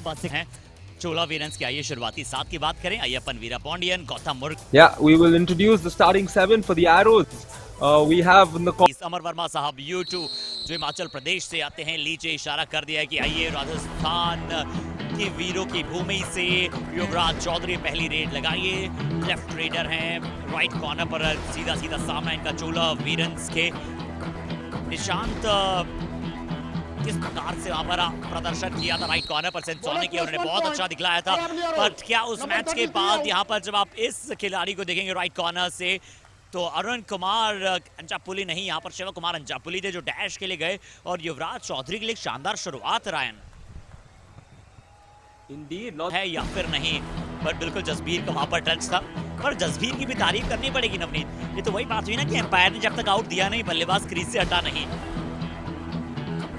बात हैं चोला वीरन्स की। आइए शुरुआती 7 की बात करें। आइए अपन वीरा पॉन्डियन, गौतम मुर्ग। Yeah, we will introduce the starting 7 for the arrows. We have in the अमर वर्मा साहब U2 जो हिमाचल प्रदेश से आते हैं। लीजिए इशारा कर दिया है कि आइए राजस्थान के वीरों की भूमि से युवराज चौधरी पहली रेड लगाइए। लेफ्ट रेडर हैं, राइट कॉर्नर पर सीधा सीधा सामना इनका चोला वीरन्स के। निशांत किस प्रकार से वहां पर प्रदर्शन किया था राइट कॉर्नर पर सेंसोने की, उन्होंने बहुत अच्छा दिखलाया था। पर क्या उस मैच के बाद यहाँ पर जब आप इस खिलाड़ी को देखेंगे राइट कॉर्नर से, तो अरुण कुमार अंजापुली नहीं, यहाँ पर शिव कुमार अंजापुली थे जो डैश के लिए गए और युवराज चौधरी के लिए शानदार शुरुआत रायन है या फिर नहीं। पर बिल्कुल जसबीर का वहां पर टच था, पर जसबीर की भी तारीफ करनी पड़ेगी नवनीत। ये तो वही बात हुई ना कि एम्पायर ने जब तक आउट दिया नहीं, बल्लेबाज क्रीज से हटा नहीं,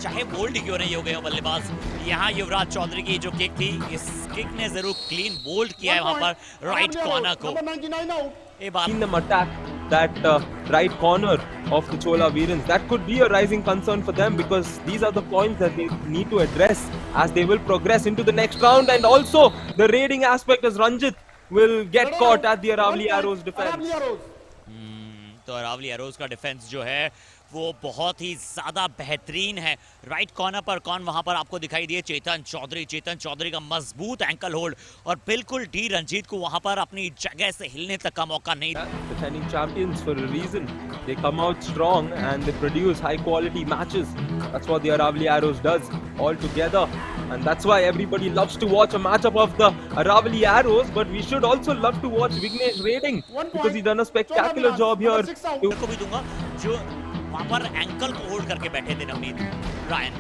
चाहे बोल्ड क्यों नहीं हो गए हो बल्लेबाज। यहाँ युवराज चौधरी की जो किक थी, इस किक ने जरूर क्लीन बोल्ड किया है वहां पर राइट कॉर्नर को। seen them attack that right corner of the Chola Veerans. That could be a rising concern for them because these are the points that they need to address as they will progress into the next round. And also the raiding aspect as Ranjit will get caught at the Aravalli Arrows defense. तो Aravalli arrows का defence जो है वो बहुत ही ज्यादा बेहतरीन है। Right corner पर कौन वहां पर आपको दिखाई दिए? चेतन चौधरी का मजबूत एंकल होल्ड और बिल्कुल डी रंजीत को वहां पर अपनी जगह से हिलने तक का मौका नहीं। Defending champions for a reason. They come out strong and they produce high quality matches. That's what the Aravalli Arrows does all together. And that's why everybody loves to watch a matchup of the Aravalli Arrows, but we should also love to watch Vignesh raiding because he's done a spectacular job here. को भी दूंगा जो वहां पर ankle को hold करके बैठे थे Navneet Ryan.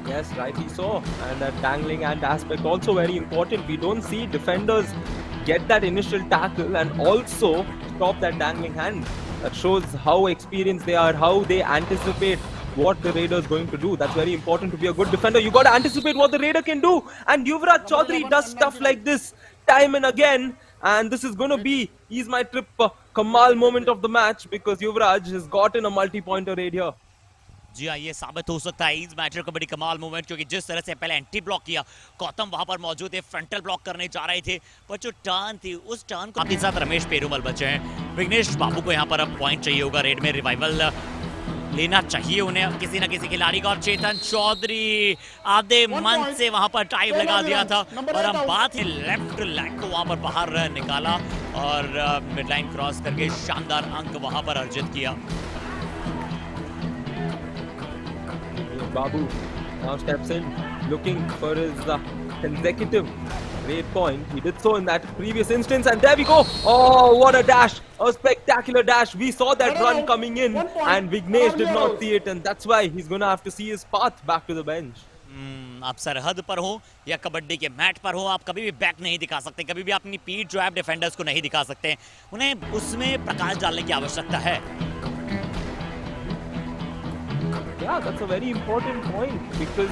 Yes, rightly so. And that dangling hand aspect also very important. We don't see defenders get that initial tackle and also stop that dangling hand. That shows how experienced they are, how they anticipate what the raider is going to do. That's very important to be a good defender. You got to anticipate what the raider can do. And Yuvraj Chaudhary does stuff like this time and again. And this is going to be, he's my trip Kamal moment of the match because Yuvraj has gotten a multi-pointer raid here. जी हाँ, ये साबित हो सकता है इस match का कबड्डी कमाल movement, क्योंकि जिस तरह से पहले एंटी ब्लॉक किया, गौतम वहां पर मौजूद थे, फ्रंटल ब्लॉक करने जा रहे थे, पर जो टर्न थी उस टर्न को आपके साथ रमेश पेरूमल बचे हैं। विघ्नेश बाबू को यहाँ पर अब पॉइंट चाहिए होगा, रेड में रिवाइवल लेना चाहिए उन्हें किसी ना किसी खिलाड़ी का। और चेतन चौधरी आधे मन से वहां पर टाइप लगा दिया था और अब बात है लेफ्ट लेग को वहां पर बाहर निकाला और मिड लाइन क्रॉस करके शानदार अंक वहां पर अर्जित किया। Babu now steps in looking for his consecutive raid point. He did so in that previous instance and there we go. Oh, what a dash, a spectacular dash. We saw that run coming in and Vignesh did not see it, and that's why he's gonna have to see his path back to the bench. आप सरहद पर हो या कबड्डी के mat पर हो, आप कभी भी बैक नहीं दिखा सकते, कभी भी अपनी पीठ जो है डिफेंडर्स को नहीं दिखा सकते, उन्हें उसमें प्रकाश डालने की आवश्यकता है। Yeah, that's a very important point because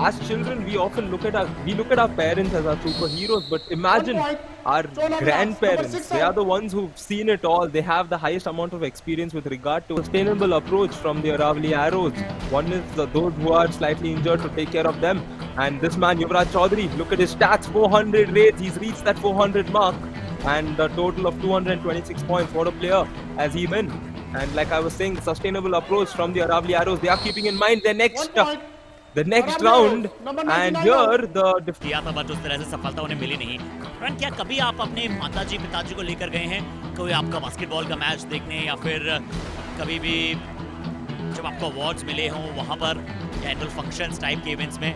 as children we often look at our parents as our superheroes, but imagine our grandparents. They are the ones who've seen it all. They have the highest amount of experience with regard to sustainable approach from the Aravalli Arrows. One is those who are slightly injured to take care of them, and this man Yuvraj Chaudhary, look at his stats, 400 raids. He's reached that 400 mark and a total of 226 points. What a player has he been. And like I was saying, sustainable approach from the Aravalli Arrows. They are keeping in mind their next round, and here the किया था but उस तरह से सफलता उन्हें मिली नहीं। Friend, क्या कभी आप अपने माताजी पिताजी को लेकर गए हैं कोई आपका बास्केटबॉल का मैच देखने, या फिर कभी भी जब आपको अवार्ड्स मिले हों वहां पर एनुअल फंक्शंस टाइप के इवेंट्स में?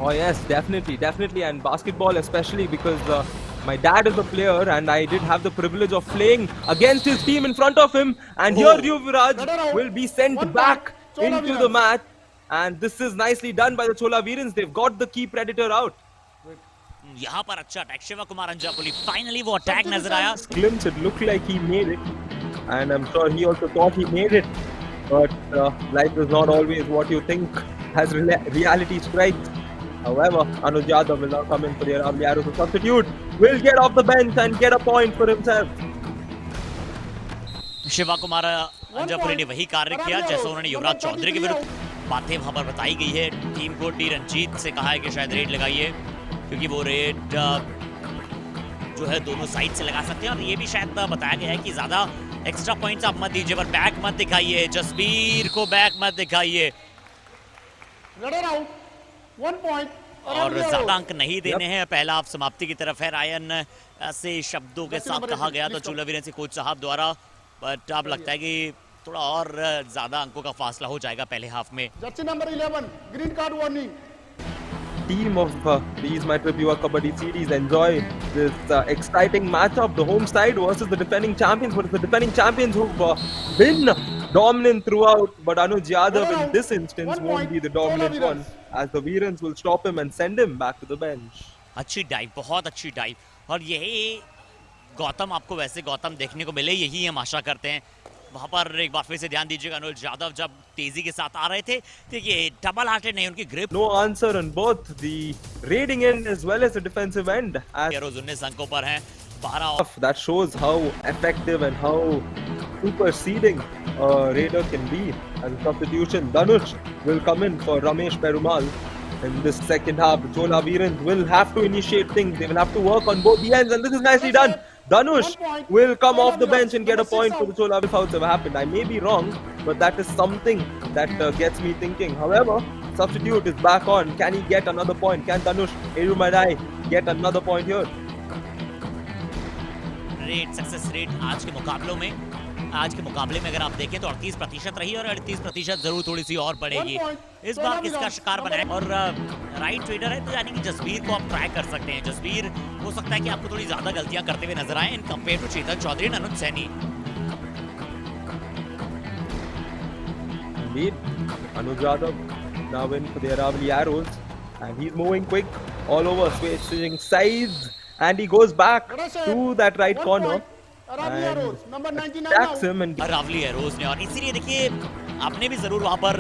Oh yes, definitely, and basketball especially because my dad is a player and I did have the privilege of playing against his team in front of him, and here Yuvraj will be sent back into the match, and this is nicely done by the Chola Veerans. They've got the key predator out. यहाँ पर अच्छा attack, Shiv Kumar अंजापुली, finally वो attack नजर आया। Glimpse, it looked like he made it, and I'm sure he also thought he made it, but life is not always what you think as reality strikes. However, Anuj Yadav will now come in for the Aravalli Arrows. The substitute will get off the bench and get a point for himself. Shiva Kumar अंजापुरी ने वही कार्य किया जैसा उन्होंने युवराज चौधरी के विरुद्ध बातें वहां पर बताई गई है। टीम को टी रंजीत से कहा है कि शायद रेड लगाइए, क्योंकि वो रेड जो है दोनों साइड से लगा सकते हैं। और ये भी शायद बताया गया है कि ज्यादा एक्स्ट्रा पॉइंट्स आप मत दीजिए, पर बैक मत दिखाइए, जसबीर को बैक मत दिखाइए और ज्यादा अंक नहीं देने हैं। पहला हाफ समाप्ति की तरफ है। रायन ऐसे शब्दों के साथ कहा गया था चोला वीरेंस के कोच साहब द्वारा, बट अब लगता है कि थोड़ा और ज्यादा अंकों का फासला हो जाएगा पहले हाफ में। Jersey number 11 green card warning. Team of these My Trip Yuva Kabaddi series enjoy this exciting matchup. The home side versus the defending champions, but it's the defending champions who've been dominant throughout. But Anuj Yadav in this instance won't be the dominant one, as the Veerans will stop him and send him back to the bench. अच्छी dive, बहुत अच्छी dive, और यही गौतम आपको वैसे गौतम देखने को मिले, यही हम आशा करते हैं। वहां पर एक बार फिर से ध्यान दीजिएगा, अनुज यादव जब तेजी के साथ आ रहे थे तो ये डबल हार्टेड नहीं, उनकी grip. No answer on both the raiding end as well as the defensive end. रोज 19 अंकों पर हैं, 12। That shows how effective and how superseding a raider can be. And substitution, Dhanush will come in for Ramesh Perumal in this second half. The Chola Veerans will have to initiate things. They will have to work on both the ends, and this is nicely done. Dhanush will come off the bench and get a point for the Chola. If outs ever happened, I may be wrong, but that is something that gets me thinking. However, substitute is back on. Can he get another point? Can Dhanush Erumadai get another point here? Rate success rate आज के मुकाबले में अगर आप देखें तो 38% रही और 38% जरूर थोड़ी सी और बढ़ेगी। इस बार किसका शिकार बनाए, और राइट ट्रेडर है तो यानी कि जसबीर को आप ट्राई कर सकते हैं। जसबीर हो सकता है कि आपको थोड़ी ज्यादा गलतियां करते हुए नजर आए in compare to Chetan Chaudhary and Anuj Saini. Indeed, Anuj Yadav now in for the Aravalli Arrows, and he's moving quick all over, switching sides, and he goes back to that right corner and attacks him and Aravali Arrows ने। और इसीलिए देखिए आपने भी जरूर वहां पर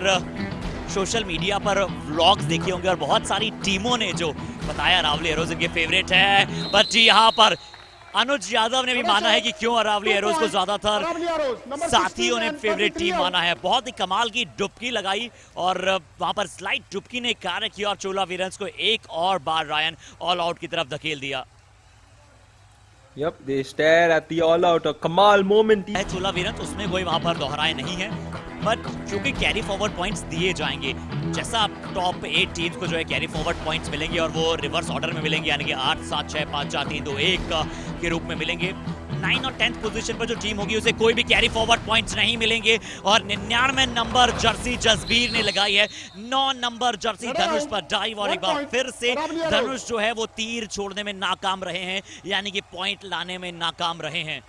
social media पर व्लॉग्स देखे होंगे और बहुत सारी टीमों ने जो बताया अरावली एरोज इनके फेवरेट है, बट यहाँ पर अनुज यादव ने भी माना है कि क्यों अरावली एरोज को ज्यादातर साथियों ने फेवरेट टीम माना है। बहुत ही कमाल की डुबकी लगाई और वहां पर स्लाइड डुबकी ने कार्य किया और चोला वीरेंस को एक और बार रायन ऑल आउट की तरफ धकेल दिया। Yep, they stare at the all out, a कमाल moment. चोला वीरेंस उसमें कोई वहां पर दोहराए नहीं है, बट क्योंकि कैरी फॉरवर्ड पॉइंट्स दिए जाएंगे, जैसा टॉप 8 टीम्स को जो है कैरी फॉरवर्ड पॉइंट्स मिलेंगे और वो रिवर्स ऑर्डर में मिलेंगे, यानी कि 8 7 6 5 4 3 2 1 के रूप में मिलेंगे। 9 और 10th पोजीशन पर जो टीम होगी उसे कोई भी कैरी फॉरवर्ड पॉइंट्स नहीं मिलेंगे। और 99 नंबर जर्सी जसबीर ने लगाई है, 9 नंबर जर्सी धनुष पर डाइव, और एक बार फिर से धनुष जो है वो तीर छोड़ने में नाकाम रहे हैं, यानी कि पॉइंट लाने में नाकाम रहे हैं।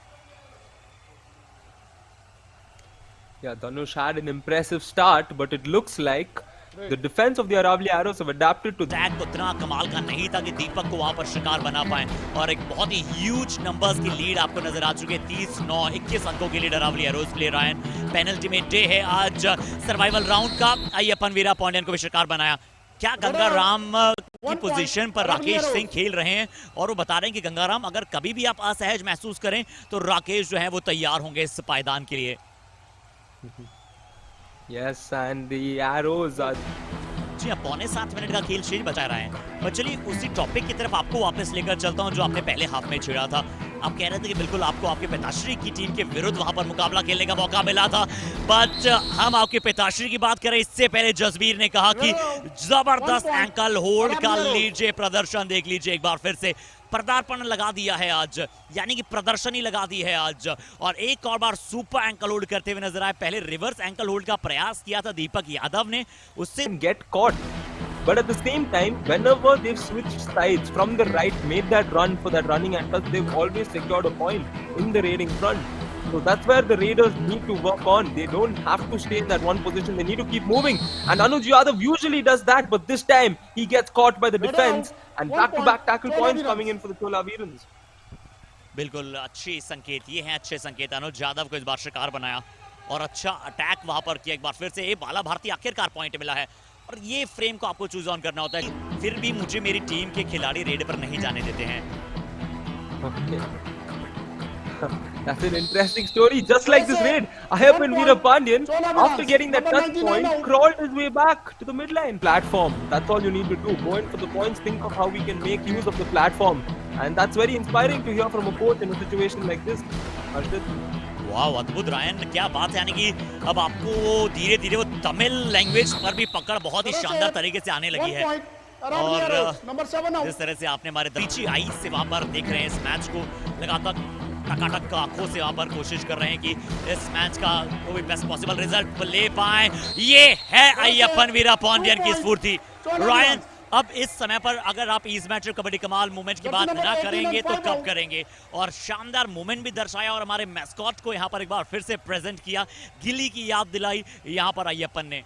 Yeah, Dhanush had an impressive start, but it looks like the defense of the Aravalli Arrows have adapted to that. उतना कमाल का नहीं था कि दीपक को वहां पर शिकार बना पाए, और एक बहुत ही ह्यूज नंबर्स की लीड आपको नजर आ चुकी है। 30-9 21 अंकों की लीड अरावली एरोज प्ले रायन। पेनल्टी में डे है आज सर्वाइवल राउंड का। अय्यप्पन वीरा पांड्यन को भी शिकार बनाया। क्या गंगाराम की पोजीशन पर राकेश सिंह खेल रहे हैं और वो बता रहे हैं कि गंगाराम अगर कभी भी आप असहज महसूस करें तो राकेश जो है वो तैयार होंगे इस पायदान के लिए। Yes, and the arrows are. जी हाँ, 7.25 का खेल शेष बचा रहा है। पर चलिए उसी टॉपिक की तरफ आपको वापस लेकर चलता हूँ जो आपने पहले हाफ में छेड़ा था। आप कह रहे थे कि बिल्कुल आपको आपके पिताश्री की टीम के विरुद्ध वहां पर मुकाबला खेलने का मौका मिला था, बट हम आपके पिताश्री की बात करें इससे पहले जसबीर ने कहा कि जबरदस्त एंकल होल्ड का लीजिए प्रदर्शन देख लीजिए। एक बार फिर से पदार्पण लगा दिया है आज, यानी कि प्रदर्शनी लगा दी है आज, और एक और बार सुपर एंकल होल्ड करते हुए नजर आए। पहले रिवर्स एंकल होल्ड का प्रयास किया था दीपक यादव ने, उससे get caught, but at the same time whenever they've switched sides from the right, made that run for that running ankle, they've always secured a point in the raiding front. So that's where the Raiders need to work on. They don't have to stay in that one position, they need to keep moving, and Anuj Yadav usually does that, but this time he gets caught by the defense, and back-to-back tackle points coming in for the Chola Veerans. बिल्कुल अच्छी संकेत, ये हैं अच्छे संकेत। अनुज यादव को इस बार शिकार बनाया और अच्छा अटैक वहां पर किया। एक बार फिर से ये बाला भारती आखिरकार पॉइंट मिला है, और ये फ्रेम को आपको चूज ऑन करना होता है। फिर भी मुझे मेरी टीम के खिलाड़ी रेड पर नहीं जाने देते हैं। That's an interesting story. Just like this raid, Ayyappan Veerapandian, after getting that touch point, crawled his way back to the midline platform. That's all you need to do. Go in for the points. Think of how we can make use of the platform, and that's very inspiring to hear from a coach in a situation like this. Harshit. वाह, अद्भुत Ryan, क्या बात है। यानी कि अब आपको धीरे धीरे वो तमिल लैंग्वेज पर भी पकड़ बहुत ही शानदार तरीके से आने लगी है। और जिस तरह से आपने हमारे दीची आई से वहां पर देख रहे हैं इस मैच को, लगातार टकाटक आंखों से वहां पर कोशिश कर रहे हैं कि इस मैच का कोई बेस्ट पॉसिबल रिजल्ट ले पाए। ये है अय्यप्पन वीरापांडियन की स्फूर्ति। रायन, अब इस समय पर अगर आप इस मैच में कबड्डी कमाल मूवमेंट की बात ना करेंगे तो कब करेंगे? और शानदार मूवमेंट भी दर्शाया और हमारे मैस्कॉट को यहाँ पर एक बार फिर से प्रेजेंट किया, गिली की याद दिलाई यहाँ पर अय्यप्पन ने।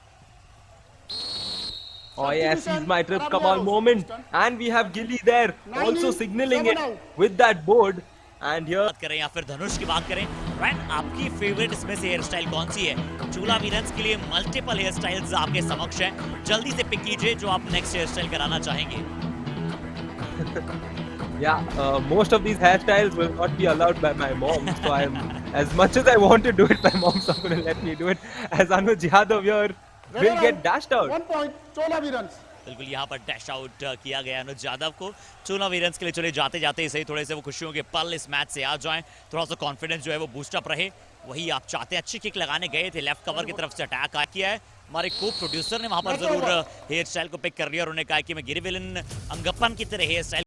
Oh yes, he's my trip Kamal moment, and we have Gilly there also signaling it with that board. And here बात करें या फिर धनुष की बात करें, रायन आपकी फेवरेट इसमें से हेयर स्टाइल कौन सी है? चोला वीरन्स के लिए मल्टीपल हेयर स्टाइल्स आपके समक्ष हैं, जल्दी से पिक कीजिए जो आप नेक्स्ट हेयर स्टाइल कराना चाहेंगे। Yeah, most of these hairstyles will not be allowed by my mom, so as much as I want to do it, my mom's not going to let me do it. As Anuj Yadav here will get dashed out. 1 point, Chola Veerans. बिल्कुल यहाँ पर dash out किया गया अनुज यादव को। चोला वीरन्स के लिए चले जाते जाते ही सही थोड़े से वो खुशियों के पल इस मैच से आ जाएं, थोड़ा सा कॉन्फिडेंस जो है वो बूस्टअप रहे, वही आप चाहते हैं। अच्छी किक लगाने गए थे, लेफ्ट कवर की तरफ से अटैक किया है। हमारे को प्रोड्यूसर ने वहां पर जरूर हेयर स्टाइल को पिक कर लिया और उन्होंने कहा कि मैं गिरिवेलन अंगप्पन की तरह हेयर स्टाइल